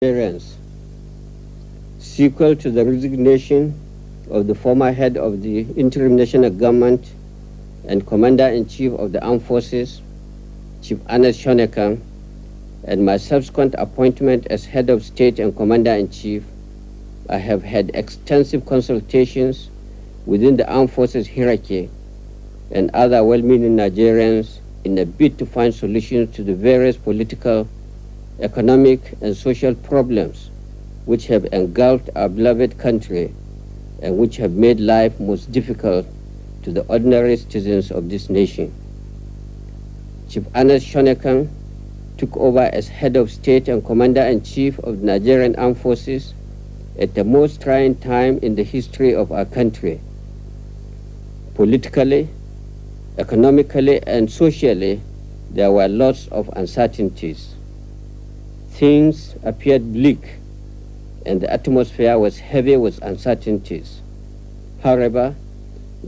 Nigerians. Sequel to the resignation of the former head of the interim national government and commander-in-chief of the armed forces, Chief Ernest Shonekan, and my subsequent appointment as head of state and commander-in-chief, I have had extensive consultations within the armed forces hierarchy and other well-meaning Nigerians in a bid to find solutions to the various political, economic, and social problems which have engulfed our beloved country and which have made life most difficult to the ordinary citizens of this nation. Chief Ernest Shonekan took over as head of state and commander-in-chief of the Nigerian Armed Forces at the most trying time in the history of our country. Politically, economically, and socially, there were lots of uncertainties. Things appeared bleak, and the atmosphere was heavy with uncertainties. However,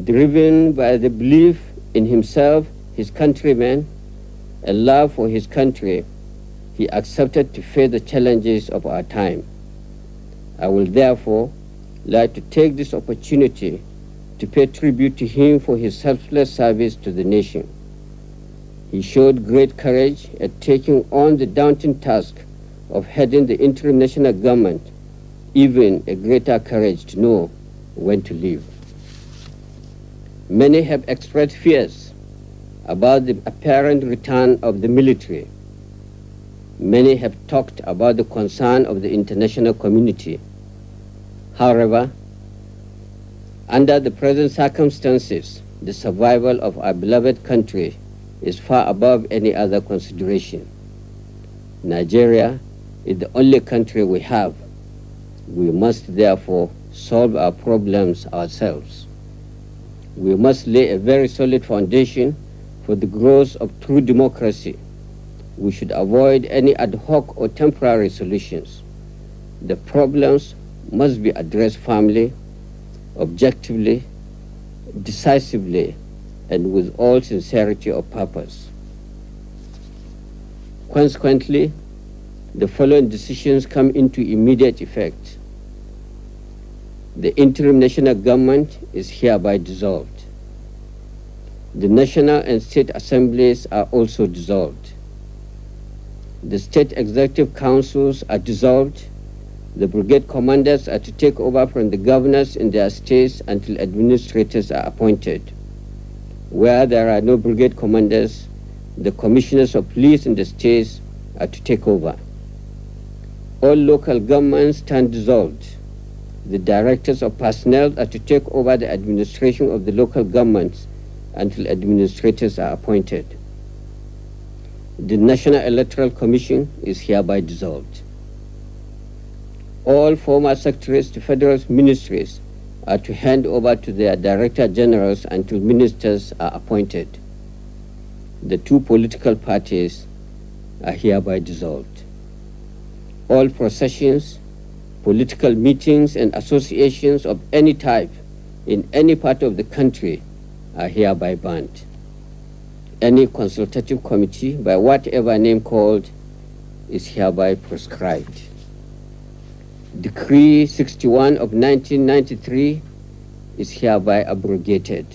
driven by the belief in himself, his countrymen, and love for his country, he accepted to face the challenges of our time. I will therefore like to take this opportunity to pay tribute to him for his selfless service to the nation. He showed great courage at taking on the daunting task of heading the interim national government, even a greater courage to know when to leave. Many have expressed fears about the apparent return of the military. Many have talked about the concern of the international community. However, under the present circumstances, the survival of our beloved country is far above any other consideration. Nigeria is the only country we have. We must therefore solve our problems ourselves. We must lay a very solid foundation for the growth of true democracy. We should avoid any ad hoc or temporary solutions. The problems must be addressed firmly, objectively, decisively, and with all sincerity of purpose. Consequently, the following decisions come into immediate effect. The interim national government is hereby dissolved. The national and state assemblies are also dissolved. The state executive councils are dissolved. The brigade commanders are to take over from the governors in their states until administrators are appointed. Where there are no brigade commanders, the commissioners of police in the states are to take over. All local governments stand dissolved. The directors of personnel are to take over the administration of the local governments until administrators are appointed. The National Electoral Commission is hereby dissolved. All former secretaries to federal ministries are to hand over to their director generals until ministers are appointed. The two political parties are hereby dissolved. All processions, political meetings, and associations of any type in any part of the country are hereby banned. Any consultative committee, by whatever name called, is hereby proscribed. Decree 61 of 1993 is hereby abrogated.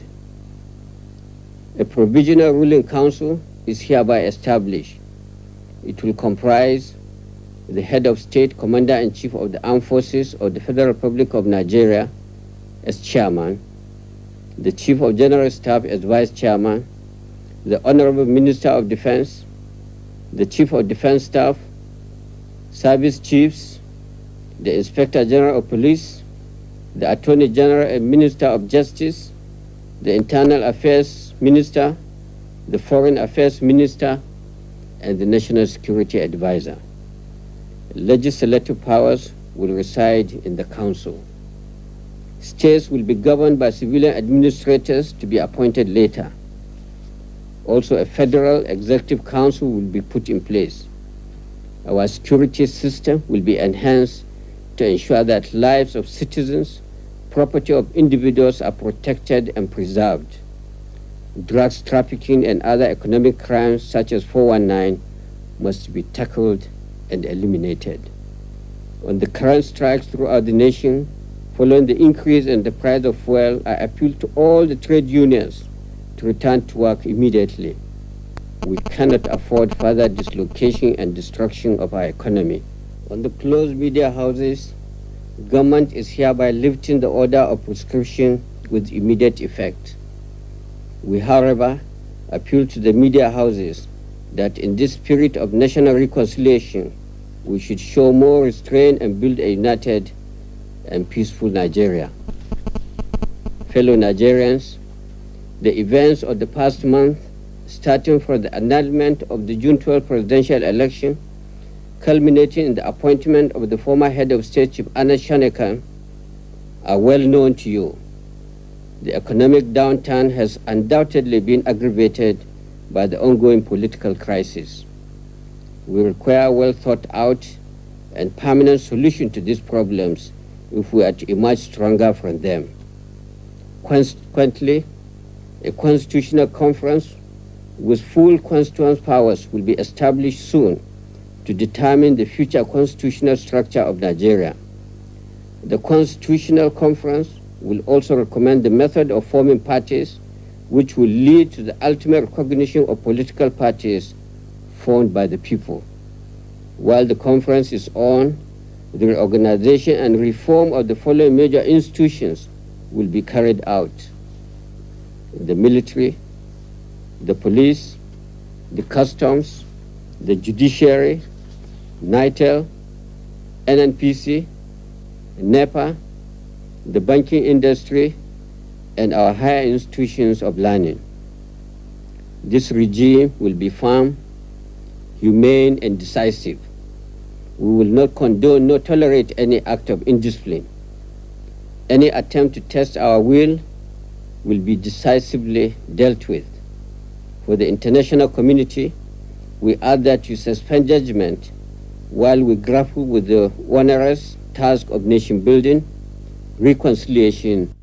A provisional ruling council is hereby established. It will comprise the head of state, commander-in-chief of the armed forces of the Federal Republic of Nigeria as chairman, the chief of general staff as vice chairman, the honorable minister of defense, the chief of defense staff, service chiefs, the inspector general of police, the attorney general and minister of justice, the internal affairs minister, the foreign affairs minister, and the national security advisor. Legislative powers will reside in the council. States will be governed by civilian administrators to be appointed later. Also, a federal executive council will be put in place. Our security system will be enhanced to ensure that lives of citizens, property of individuals are protected and preserved. Drugs trafficking and other economic crimes such as 419 must be tackled and eliminated. On the current strikes throughout the nation, following the increase in the price of fuel, I appeal to all the trade unions to return to work immediately. We cannot afford further dislocation and destruction of our economy. On the closed media houses, government is hereby lifting the order of proscription with immediate effect. We, however, appeal to the media houses that in this spirit of national reconciliation, we should show more restraint and build a united and peaceful Nigeria. Fellow Nigerians, the events of the past month, starting from the annulment of the June 12 presidential election, culminating in the appointment of the former head of state, Chief Anas Shanekan, are well known to you. The economic downturn has undoubtedly been aggravated by the ongoing political crisis. We require a well thought out and permanent solution to these problems if we are to emerge stronger from them. Consequently, a constitutional conference with full constituent powers will be established soon to determine the future constitutional structure of Nigeria. The Constitutional Conference will also recommend the method of forming parties, which will lead to the ultimate recognition of political parties formed by the people. While the conference is on, the reorganization and reform of the following major institutions will be carried out: the military, the police, the customs, the judiciary, NITEL, NNPC, NEPA, the banking industry, and our higher institutions of learning. This regime will be firm, humane, and decisive. We will not condone nor tolerate any act of indiscipline. Any attempt to test our will be decisively dealt with. For the international community, we ask that you suspend judgment while we grapple with the onerous task of nation building, reconciliation,